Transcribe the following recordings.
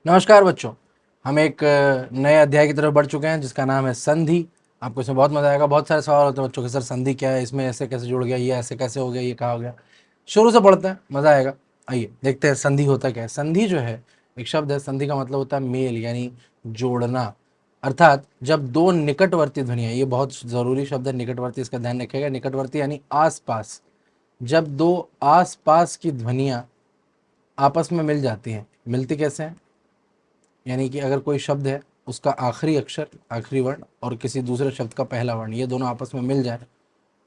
नमस्कार बच्चों। हम एक नए अध्याय की तरफ बढ़ चुके हैं जिसका नाम है संधि। आपको इसमें बहुत मजा आएगा। बहुत सारे सवाल होते हैं बच्चों के, सर संधि क्या है, इसमें ऐसे कैसे जुड़ गया, ये ऐसे कैसे हो गया, ये कहा हो गया। शुरू से पढ़ते हैं, मजा आएगा। आइए देखते हैं संधि होता क्या है। संधि जो है एक शब्द है। संधि का मतलब होता है मेल, यानी जोड़ना। अर्थात जब दो निकटवर्ती ध्वनियां, ये बहुत जरूरी शब्द है निकटवर्ती, इसका ध्यान रखिएगा। निकटवर्ती यानी आसपास। जब दो आसपास की ध्वनियां आपस में मिल जाती हैं, मिलती कैसे हैं, यानी कि अगर कोई शब्द है, उसका आखिरी अक्षर, आखिरी वर्ण और किसी दूसरे शब्द का पहला वर्ण, ये दोनों आपस में मिल जाए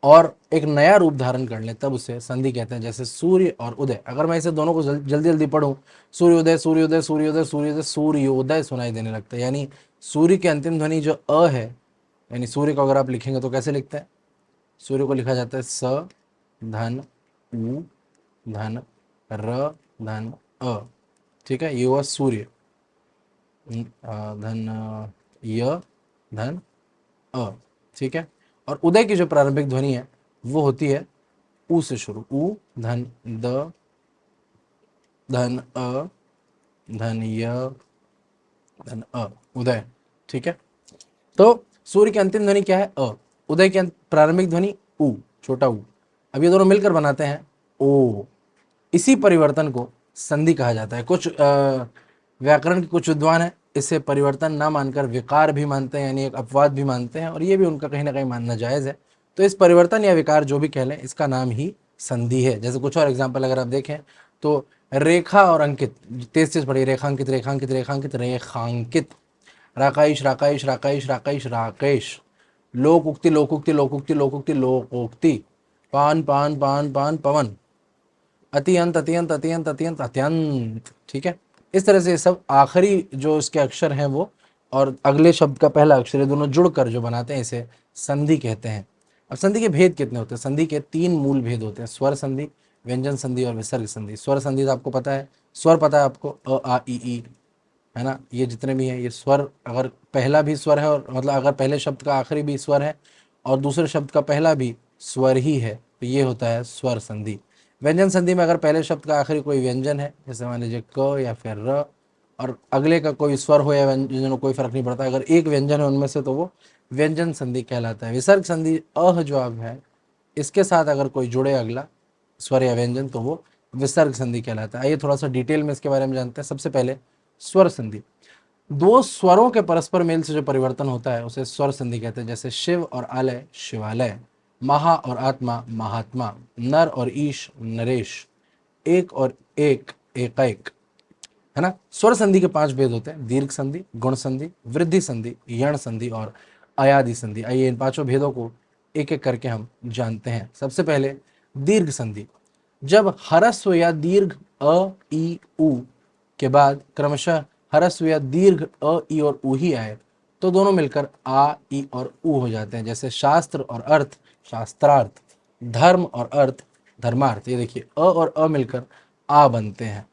और एक नया रूप धारण कर ले, तब उसे संधि कहते हैं। जैसे सूर्य और उदय। अगर मैं इसे दोनों को जल्दी जल्दी पढ़ूं, सूर्योदय सूर्योदय सूर्योदय सूर्योदय सूर्योदय सुनाई देने लगता है। यानी सूर्य की अंतिम ध्वनि जो अ है, यानी सूर्य को अगर आप लिखेंगे तो कैसे लिखते हैं? सूर्य को लिखा जाता है स धन उ धन र धन अ। ठीक है, ये हुआ सूर्य। धन य धन अ। ठीक है। और उदय की जो प्रारंभिक ध्वनि है वो होती है उ से शुरू। उ धन द धन अ धन य धन अ, उदय। ठीक है। तो सूर्य की अंतिम ध्वनि क्या है? अ। उदय की प्रारंभिक ध्वनि उ, छोटा उ। अब ये दोनों मिलकर बनाते हैं ओ। इसी परिवर्तन को संधि कहा जाता है। कुछ व्याकरण के कुछ विद्वान हैं, इसे परिवर्तन ना मानकर विकार भी मानते हैं, यानी एक अपवाद भी मानते हैं, और ये भी उनका कहीं ना कहीं मानना जायज़ है। तो इस परिवर्तन या विकार जो भी कह लें, इसका नाम ही संधि है। जैसे कुछ और एग्जाम्पल अगर आप देखें तो रेखा और अंकित, तेज तेज पढ़िए। रेखांकित रेखांकित रेखांकित रेखांकित। राकाइश राकाइश राकाइश राकाइश राकेश। लोक उक्ति लोक उक्ति लोक उक्ति लोक उक्ति लोकोक्ति। पान पान पान पान पवन। अतियंत अतियंत अतियंत अतियंत अत्यंत। ठीक है। इस तरह से सब आखिरी जो इसके अक्षर हैं वो और अगले शब्द का पहला अक्षर, ये दोनों जुड़कर जो बनाते हैं, इसे संधि कहते हैं। अब संधि के भेद कितने होते हैं? संधि के 3 मूल भेद होते हैं: स्वर संधि, व्यंजन संधि और विसर्ग संधि। स्वर संधि तो आपको पता है, स्वर पता है आपको, अ आ ई, है ना। ये जितने भी हैं ये स्वर, अगर पहला भी स्वर है और मतलब अगर पहले शब्द का आखिरी भी स्वर है और दूसरे शब्द का पहला भी स्वर ही है, तो ये होता है स्वर संधि। व्यंजन संधि में अगर पहले शब्द का आखिरी कोई व्यंजन है, जैसे मान लीजिए क या फिर र, और अगले का कोई स्वर हो या व्यंजन हो, कोई फर्क नहीं पड़ता, अगर एक व्यंजन है उनमें से, तो वो व्यंजन संधि कहलाता है। विसर्ग संधि अह जो अब है, इसके साथ अगर कोई जुड़े अगला स्वर या व्यंजन, तो वो विसर्ग संधि कहलाता है। आइए थोड़ा सा डिटेल में इसके बारे में जानते हैं। सबसे पहले स्वर संधि। दो स्वरों के परस्पर मेल से जो परिवर्तन होता है उसे स्वर संधि कहते हैं। जैसे शिव और आलय, शिवालय। महा और आत्मा, महात्मा। नर और ईश, नरेश। एक और एक, एकैक। है ना। स्वर संधि के 5 भेद होते हैं: दीर्घ संधि, गुण संधि, वृद्धि संधि, यण संधि और अयादि संधि। आइए इन पांचों भेदों को एक एक करके हम जानते हैं। सबसे पहले दीर्घ संधि। जब हरस्व या दीर्घ अ ई उ के बाद क्रमशः हरस्व या दीर्घ अ ई और उ ही आए, तो दोनों मिलकर आ ई और उ हो जाते हैं। जैसे शास्त्र और अर्थ, शास्त्रार्थ। धर्म और अर्थ, धर्मार्थ। ये देखिए, अ और अ मिलकर आ बनते हैं।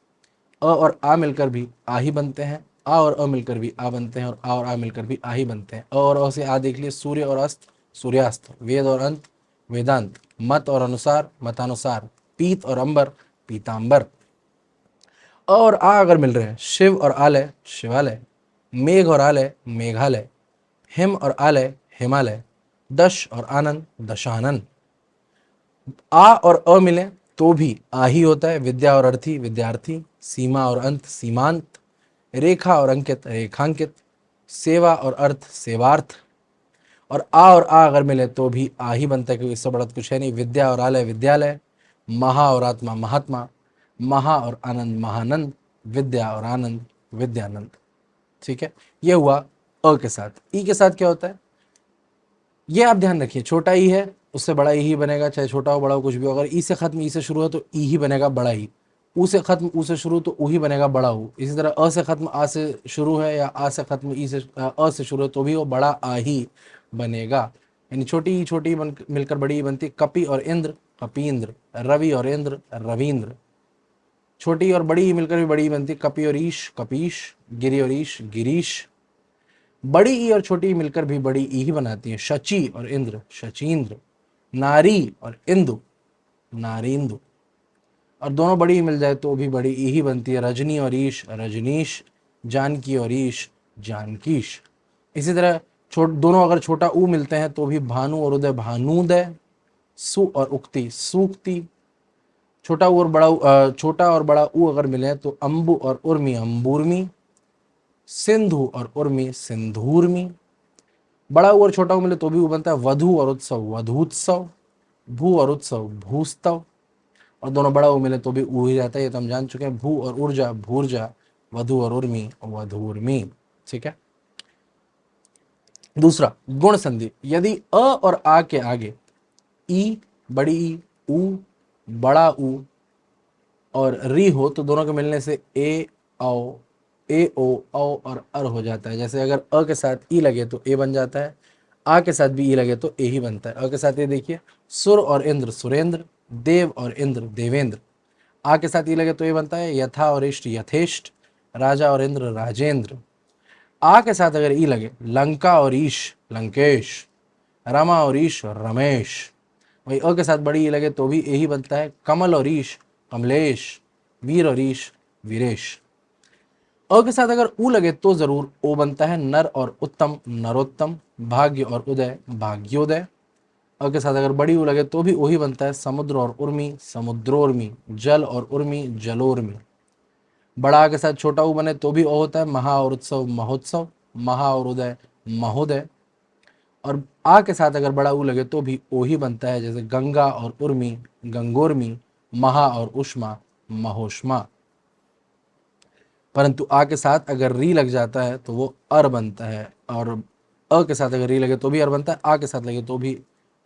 अ और आ मिलकर भी आ ही बनते हैं। आ और अ मिलकर भी आ बनते हैं और आ मिलकर भी आ ही बनते हैं। अ और अ से आ देख लिए। सूर्य और अस्त, सूर्यास्त। वेद और अंत, वेदांत। मत और अनुसार, मतानुसार। पीत और अंबर, पीतांबर। अ और आ अगर मिल रहे हैं, शिव और आलय, शिवालय। मेघ और आलय, मेघालय। हिम और आलय, हिमालय। दश और आनंद, दशानन। आ और अ मिले तो भी आ ही होता है। विद्या और अर्थी, विद्यार्थी। सीमा और अंत, सीमांत। रेखा और अंकित, रेखांकित। सेवा और अर्थ, सेवार्थ। और आ और आ अगर मिले तो भी आ ही बनता है, क्योंकि इससे बड़ा तो कुछ है नहीं। विद्या और आलय, विद्यालय। महा और आत्मा, महात्मा। महा और आनंद, महानंद। विद्या और आनंद, विद्यानंद। ठीक है। ये हुआ अ के साथ। ई के साथ क्या होता है, ये आप ध्यान रखिए। छोटा ई है, उससे बड़ा ई ही बनेगा, चाहे छोटा हो बड़ा हो कुछ भी हो। अगर ई से खत्म ई से शुरू हो तो ई ही बनेगा, बड़ा ई। ऊ से खत्म ऊ से शुरू तो ऊ ही बनेगा, बड़ा ऊ। इसी तरह अ से खत्म आ से शुरू है या आ से खत्म ई से अ से शुरू है तो भी वो बड़ा आ ही बनेगा। यानी छोटी ई छोटी बन मिलकर बड़ी ई बनती। कपि और इंद्र, कपींद्र। रवि और इंद्र, रवींद्र। छोटी और बड़ी ई मिलकर भी बड़ी ई बनती। कपि और ईश, कपीश। गिरि और ईश, गिरीश। बड़ी ई और छोटी ई मिलकर भी बड़ी ई ही बनाती है। शची और इंद्र, शचींद्र। नारी और इंदु, नारींदु। और दोनों बड़ी ई मिल जाए तो भी बड़ी ई ही बनती है। रजनी और ईश, रजनीश। जानकी और ईश जानकीश। इसी तरह दोनों अगर छोटा ऊ मिलते हैं तो भी भानु और उदय भानुदय, सु और उक्ति सूक्ति। छोटा ऊ और बड़ा छोटा और बड़ा ऊ अगर मिले तो अंबु और उर्मी अंबुर्मी, सिंधु और उर्मी सिंधूर्मी। बड़ा ऊ और छोटा ऊ मिले तो भी ऊ बनता है वधु और उत्सव वधूत्सव, भू और उत्सव भूस्तव। और दोनों बड़ा ऊ मिले तो भी ऊ ही रहता है, ये तो हम जान चुके हैं। भू और ऊर्जा भूर्जा, वधु और उर्मी वधूर्मी। ठीक है। दूसरा गुण संधि, यदि अ और आ के आगे ई बड़ी ई ऊ बड़ा ऊ और री हो तो दोनों के मिलने से ए ओ और अर हो जाता है। जैसे अगर अ के साथ ई लगे तो ए बन जाता है, आ के साथ भी ई लगे तो ए ही बनता है। अ के साथ ये देखिए सुर और इंद्र सुरेंद्र, देव और इंद्र देवेंद्र। आ के साथ ई लगे तो ये बनता है यथा और इष्ट यथेष्ट, राजा और इंद्र राजेंद्र। आ के साथ अगर ई लगे लंका और ईश लंकेश, रमा और ईश रमेश। वही अ के साथ बड़ी ई लगे तो भी ए ही बनता है कमल और ईश कमलेश, वीर और ईश वीरेश। अ के साथ अगर ऊ लगे तो जरूर ओ बनता है नर और उत्तम नरोत्तम, भाग्य और उदय भाग्योदय। अ के साथ अगर बड़ी ऊ लगे तो भी ओ ही बनता है समुद्र और उर्मी समुद्रोर्मी, जल और उर्मी जलोर्मी। बड़ा आ के साथ छोटा ऊ बने तो भी ओ होता है महा और उत्सव महोत्सव, महा और उदय महोदय। और आ के साथ अगर बड़ा ऊ लगे तो भी ओ ही बनता है, जैसे गंगा और उर्मी गंगोर्मी, महा और उष्मा महोष्मा। परंतु आ के साथ अगर री लग जाता है तो वो अर बनता है, और अ के साथ अगर री लगे तो भी अर बनता है, आ के साथ लगे तो भी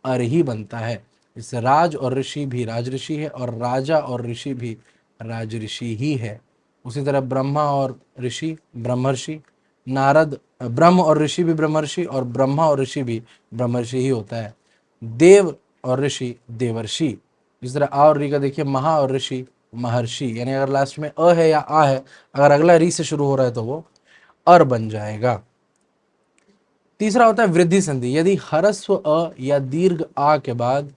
अर ही बनता है। इससे राज और ऋषि भी राज ऋषि है और राजा और ऋषि भी राज ऋषि ही है। उसी तरह ब्रह्मा और ऋषि ब्रह्मर्षि, नारद ब्रह्म और ऋषि भी ब्रह्मर्षि और ब्रह्मा और ऋषि भी ब्रह्मर्षि ही होता है। देव और ऋषि देवर्षि। इस तरह आ और री का देखिए महा और ऋषि महर्षि, यानी अगर लास्ट में अ है या आ है, अगर अगला री से शुरू हो रहा है तो वो अर बन जाएगा। तीसरा होता है वृद्धि संधि, यदि ह्रस्व अ या दीर्घ आ के बाद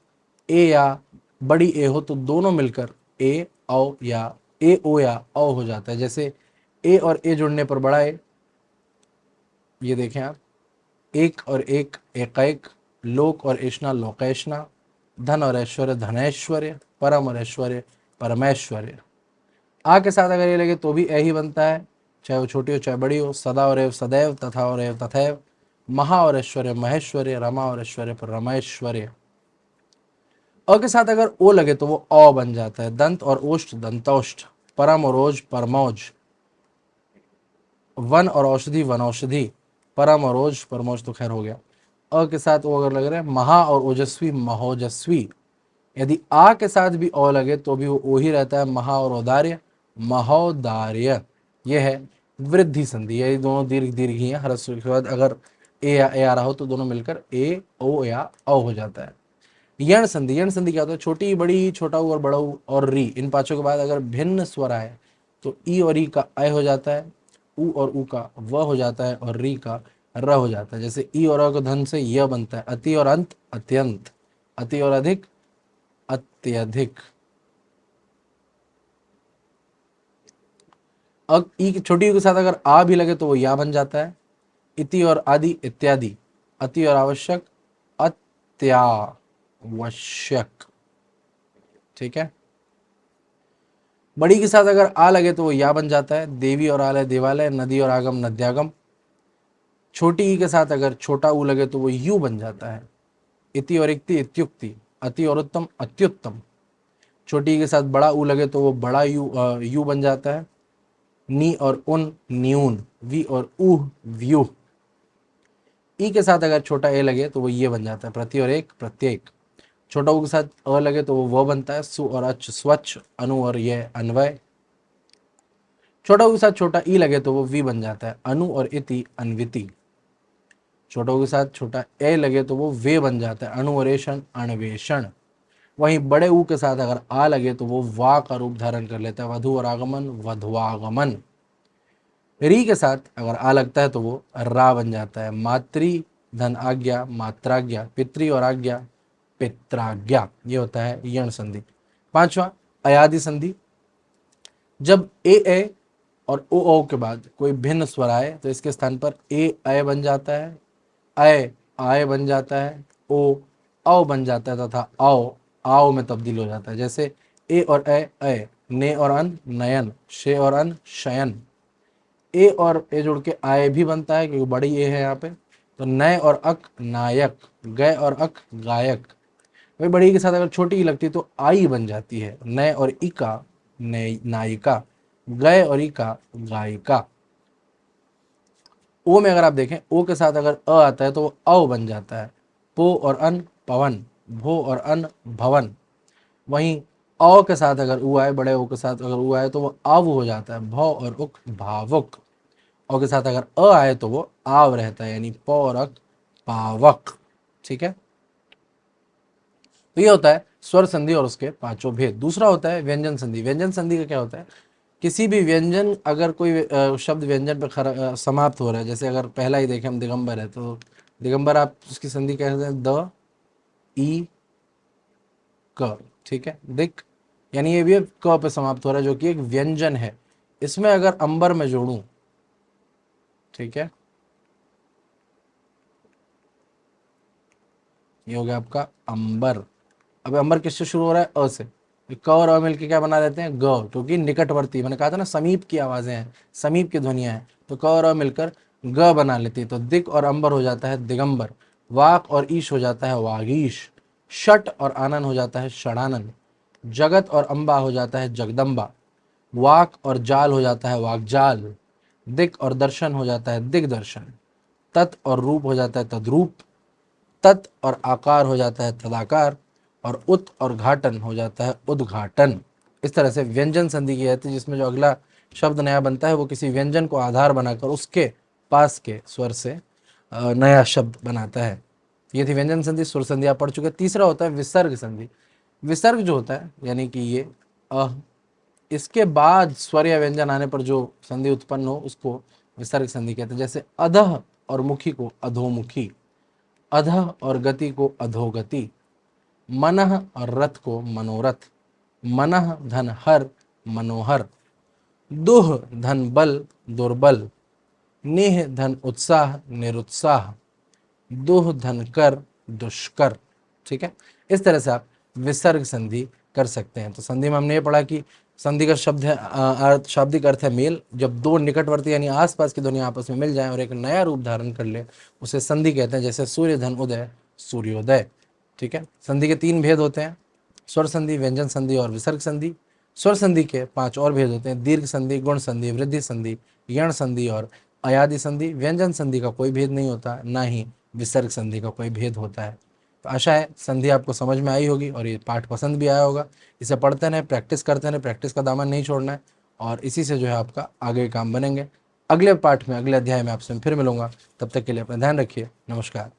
ए या बड़ी ए हो तो दोनों मिलकर ए औ या ए ओ या औ हो जाता है। जैसे ए और ए जुड़ने पर बड़ा ए, ये देखें आप, एक और एक एकैक, लोक और ऐष्णा लोकैष्णा, धन और ऐश्वर्य धनैश्वर्य, परम और ऐश्वर्य परमेश्वर्य। आ के साथ अगर ये लगे तो भी ए ही बनता है, चाहे वो छोटी हो चाहे बड़ी हो। सदा और एव सदैव, तथा और एव तथैव, महा और ऐश्वर्य महेश्वर्य, रमा और ऐश्वर्य पर रमेश्वर्य। अ के साथ अगर ओ लगे तो वो औ बन जाता है, दंत और ओष्ठ दंतौष्ठ, परम और ओज परमौज, वन और औषधि वनौषधि, परम और ओज परमोज तो खैर हो गया। अ के साथ ओ अगर लग रहा है महा और ओजस्वी महोजस्वी। यदि आ के साथ भी ओ लगे तो भी वो ओ ही रहता है, महा और औदार्य महोदार्य। यह है वृद्धि संधि, यही दोनों दीर्घ दीर्घ ही है। ह्रस्व के बाद अगर ए या ए आ रहा हो तो दोनों मिलकर ए ओ या औ हो जाता है। यण संधि, यण संधि क्या होता है, छोटी बड़ी छोटा ऊ और बड़ा ऊ और री, इन पांचों के बाद अगर भिन्न स्वर आए तो ई और ई का अय हो जाता है, ऊ और ऊ का व हो जाता है और री का र हो जाता है। जैसे ई और अ को धन से य बनता है, अति और अंत अत्यंत, अति और अधिक अत्यधिक। अब ई की छोटी के साथ अगर आ भी लगे तो वो या बन जाता है, इति और आदि इत्यादि, अति और आवश्यक अत्यावश्यक। ठीक है। बड़ी के साथ अगर आ लगे तो वो या बन जाता है, देवी और आलय देवालय, नदी और आगम नद्यागम। छोटी ई के साथ अगर छोटा ऊ लगे तो वो यू बन जाता है, इति और इक्ति इत्युक्ति, अति और उत्तम अत्युत्तम। छोटी ई के साथ बड़ा ऊ लगे तो वो बड़ा यू बन जाता है, नी और उन न्यून, वी और ऊह व्यूह। ई के साथ अगर छोटा ए लगे तो वो ये बन जाता है, प्रति और एक प्रत्येक। छोटा ऊ के साथ अ लगे तो वो बनता है, सु और अच स्वच्छ, अनु और ये अन्वय। छोटा ऊ के साथ छोटा ई लगे तो वो वी बन जाता है, अनु और इति अन्विति। छोटा ऊ के साथ छोटा ए लगे तो वो वे बन जाता है, अणु और एषण अण्वेषण। वहीं बड़े ऊ के साथ अगर आ लगे तो वो वा का रूप धारण कर लेता है, वधु और आगमन वधुआगमन। री के साथ अगर आ लगता है तो वो रा बन जाता है, मातृ धन आज्ञा मात्राज्ञा, पितृ और आज्ञा पित्राज्ञा। ये होता है यण संधि। पांचवा अयादि संधि, जब ए और ओ औ के बाद कोई भिन्न स्वर आए तो इसके स्थान पर ए अय बन जाता है, अय आय बन जाता है, ओ औ बन जाता है तथा आओ आओ में तब्दील हो जाता है। जैसे ए और अय, ने और अन नयन, शे और अन शयन। ए और ए जुड़ के आय भी बनता है क्योंकि बड़ी ए है यहाँ पे। तो नय और अक नायक, गय और अक गायक। वही बड़ी के साथ अगर छोटी ई लगती तो आई बन जाती है। नय और इका नय नायिका, गय और इका गायिका। ओ में अगर आप देखें, ओ के साथ अगर अ आता है तो वो औ बन जाता है। पो और अन पवन, भो और अन भवन। वहीं औ के साथ अगर ऊ आए, बड़े ओ के साथ अगर ऊ आए तो वो आव हो जाता है। भौ और उक भावुक। औ के साथ अगर अ आए तो वो आव रहता है, यानी प और अक पावक। ठीक है, तो ये होता है स्वर संधि और उसके पांचों भेद। दूसरा होता है व्यंजन संधि। व्यंजन संधि का क्या होता है, किसी भी व्यंजन अगर कोई शब्द व्यंजन पे समाप्त हो रहा है, जैसे अगर पहला ही देखें हम दिगंबर है तो दिगंबर आप उसकी संधि कहते हैं द ई क। ठीक है, दिक, यानी ये भी क पे समाप्त हो रहा है जो कि एक व्यंजन है। इसमें अगर अंबर में जोड़ूं, ठीक है, ये हो गया आपका अंबर। अब अंबर किससे शुरू हो रहा है, अ से। क और अ मिलके क्या बना देते हैं, ग, क्योंकि निकटवर्ती, मैंने कहा था ना समीप की आवाजें हैं, समीप की ध्वनियां हैं, तो क और अ मिलकर ग बना लेती है। तो दिक और अंबर हो जाता है दिगंबर। वाक और ईश हो जाता है वागीश। शट और आनन हो जाता है षडानन। जगत और अंबा हो जाता है जगदम्बा। वाक और जाल हो जाता है वाकजाल। दिक और दर्शन हो जाता है दिग्दर्शन। तत् और रूप हो जाता है तद्रूप। तत् और आकार हो जाता है तदाकार। और उत और घाटन हो जाता है उद्घाटन। इस तरह से व्यंजन संधि की जाती है, जिसमें जो अगला शब्द नया बनता है वो किसी व्यंजन को आधार बनाकर उसके पास के स्वर से नया शब्द बनाता है। ये थी व्यंजन संधि। सुर संधि आप पढ़ चुके। तीसरा होता है विसर्ग संधि। विसर्ग जो होता है यानी कि ये इसके बाद स्वर या व्यंजन आने पर जो संधि उत्पन्न हो उसको विसर्ग संधि कहते हैं। जैसे अधः और मुखी को अधोमुखी, अधः और गति को अधोगति, मनः और रथ को मनोरथ, मनः धन हर मनोहर, दुह धन बल दुर्बल, निह धन उत्साह निरुत्साह, दुह धन कर दुष्कर। ठीक है, इस तरह से आप विसर्ग संधि कर सकते हैं। तो संधि में हमने ये पढ़ा कि संधि का शब्द है अर्थ, शाब्दिक अर्थ है मेल। जब दो निकटवर्ती यानी आसपास की ध्वनि आपस में मिल जाए और एक नया रूप धारण कर ले उसे संधि कहते हैं। जैसे सूर्य धन उदय सूर्योदय। ठीक है, संधि के तीन भेद होते हैं, स्वर संधि, व्यंजन संधि और विसर्ग संधि। स्वर संधि के पांच और भेद होते हैं, दीर्घ संधि, गुण संधि, वृद्धि संधि, यण संधि और अयादि संधि। व्यंजन संधि का कोई भेद नहीं होता, ना ही विसर्ग संधि का कोई भेद होता है। तो आशा है संधि आपको समझ में आई होगी और ये पाठ पसंद भी आया होगा। इसे पढ़ते रहें, प्रैक्टिस करते रहें, प्रैक्टिस का दामन नहीं छोड़ना है और इसी से जो है आपका आगे काम बनेंगे। अगले पाठ में, अगले अध्याय में आपसे फिर मिलूंगा। तब तक के लिए अपना ध्यान रखिए। नमस्कार।